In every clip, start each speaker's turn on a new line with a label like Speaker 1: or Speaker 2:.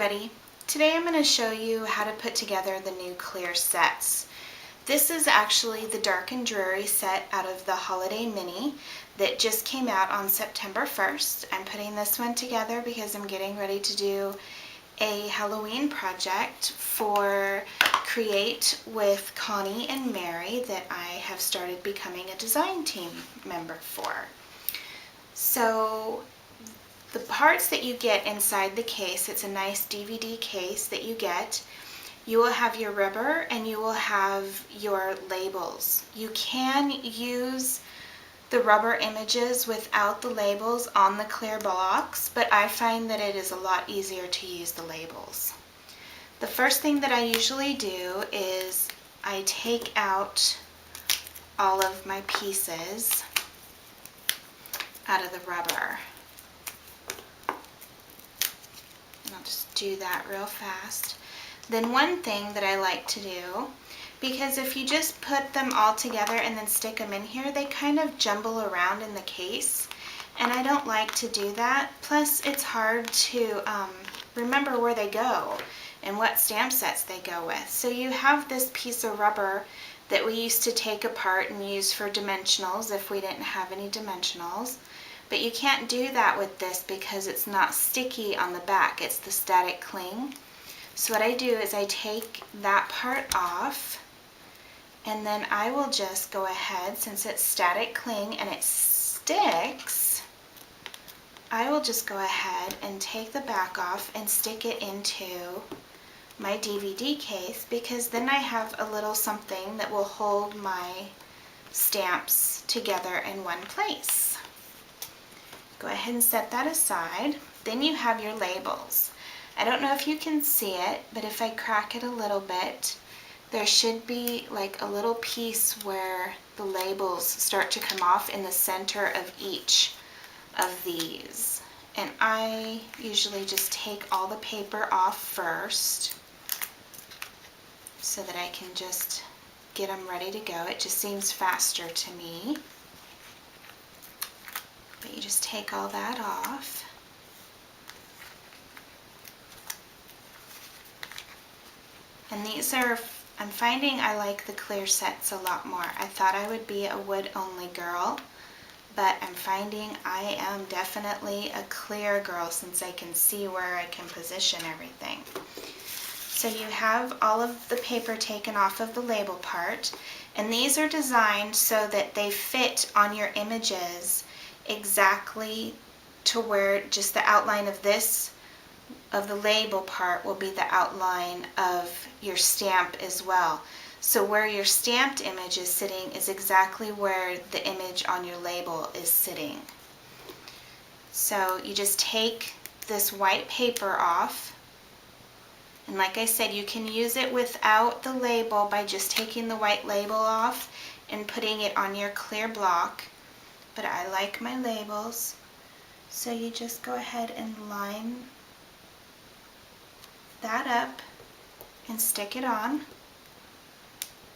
Speaker 1: everybody. Today I'm going to show you how to put together the new clear sets. This is actually the Dark and Dreary set out of the Holiday Mini that just came out on September 1st. I'm putting this one together because I'm getting ready to do a Halloween project for Create with Connie and Mary that I have started becoming a design team member for. So the parts that you get inside the case, it's a nice DVD case that you get. You will have your rubber and you will have your labels. You can use the rubber images without the labels on the clear blocks, but I find that it is a lot easier to use the labels. The first thing that I usually do is I take out all of my pieces out of the rubber. I'll just do that real fast. Then one thing that I like to do, because if you just put them all together and then stick them in here, they kind of jumble around in the case, and I don't like to do that. Plus it's hard to remember where they go and what stamp sets they go with. So you have this piece of rubber that we used to take apart and use for dimensionals if we didn't have any dimensionals. But you can't do that with this because it's not sticky on the back, it's the static cling. So what I do is I take that part off, and then I will just go ahead, since it's static cling and it sticks, I will just go ahead and take the back off and stick it into my DVD case, because then I have a little something that will hold my stamps together in one place. Go ahead and set that aside. Then you have your labels. I don't know if you can see it, but if I crack it a little bit, there should be like a little piece where the labels start to come off in the center of each of these. And I usually just take all the paper off first so that I can just get them ready to go. It just seems faster to me. But you just take all that off. And these are, I'm finding I like the clear sets a lot more. I thought I would be a wood only girl, but I'm finding I am definitely a clear girl since I can see where I can position everything. So you have all of the paper taken off of the label part, and these are designed so that they fit on your images exactly to where just the outline of this, of the label part, will be the outline of your stamp as well. So where your stamped image is sitting is exactly where the image on your label is sitting. So you just take this white paper off, and like I said, you can use it without the label by just taking the white label off and putting it on your clear block. But I like my labels, so you just go ahead and line that up and stick it on,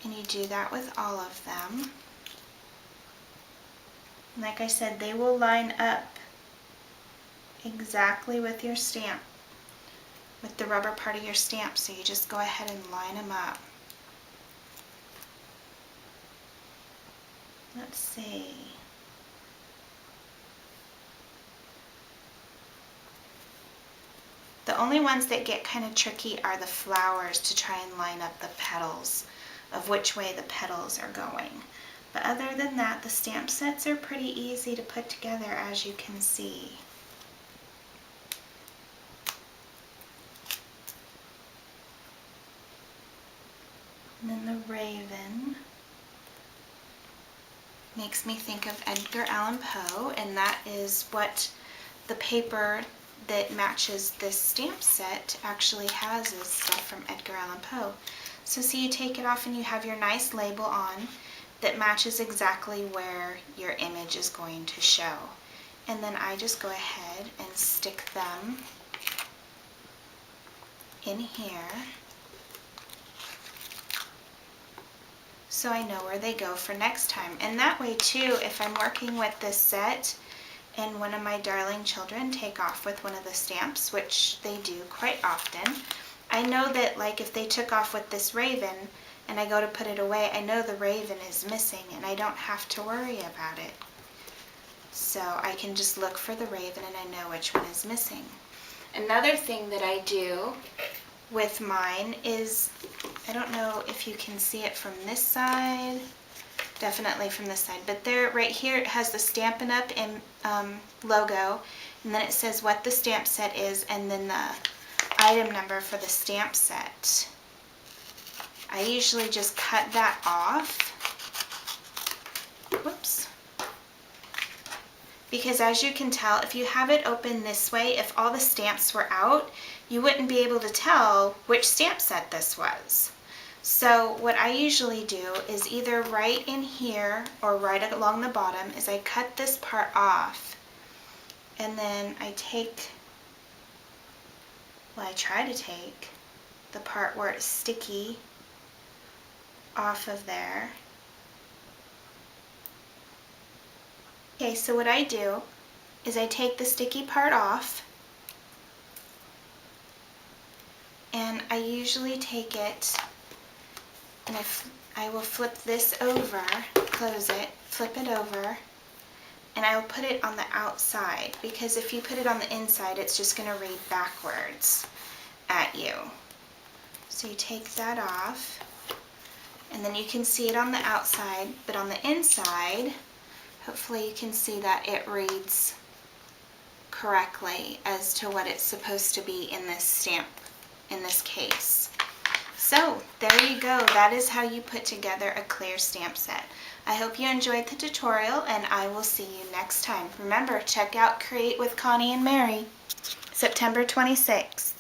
Speaker 1: and you do that with all of them. And like I said, they will line up exactly with your stamp, with the rubber part of your stamp, so you just go ahead and line them up. Let's see. The only ones that get kind of tricky are the flowers, to try and line up the petals of which way the petals are going. But other than that, the stamp sets are pretty easy to put together, as you can see. And then the raven makes me think of Edgar Allan Poe, and that is what the paper that matches this stamp set actually has, is stuff from Edgar Allan Poe. So see, you take it off and you have your nice label on that matches exactly where your image is going to show. And then I just go ahead and stick them in here so I know where they go for next time. And that way too, if I'm working with this set and one of my darling children take off with one of the stamps, which they do quite often, I know that like if they took off with this raven and I go to put it away, I know the raven is missing and I don't have to worry about it. So I can just look for the raven and I know which one is missing. Another thing that I do with mine is, I don't know if you can see it from this side, definitely from this side, but there, right here, it has the Stampin' Up! Logo, and then it says what the stamp set is, and then the item number for the stamp set. I usually just cut that off. Whoops. Because as you can tell, if you have it open this way, if all the stamps were out, you wouldn't be able to tell which stamp set this was. So what I usually do is either right in here or right along the bottom is I cut this part off, and then I take, well, I try to take the part where it's sticky off of there. Okay, so what I do is I take the sticky part off, and I usually take it and I will flip this over, close it, flip it over, and I will put it on the outside, because if you put it on the inside, it's just going to read backwards at you. So you take that off, and then you can see it on the outside, but on the inside, hopefully you can see that it reads correctly as to what it's supposed to be in this stamp, in this case. So there you go. That is how you put together a clear stamp set. I hope you enjoyed the tutorial, and I will see you next time. Remember, check out Create with Connie and Mary, September 26th.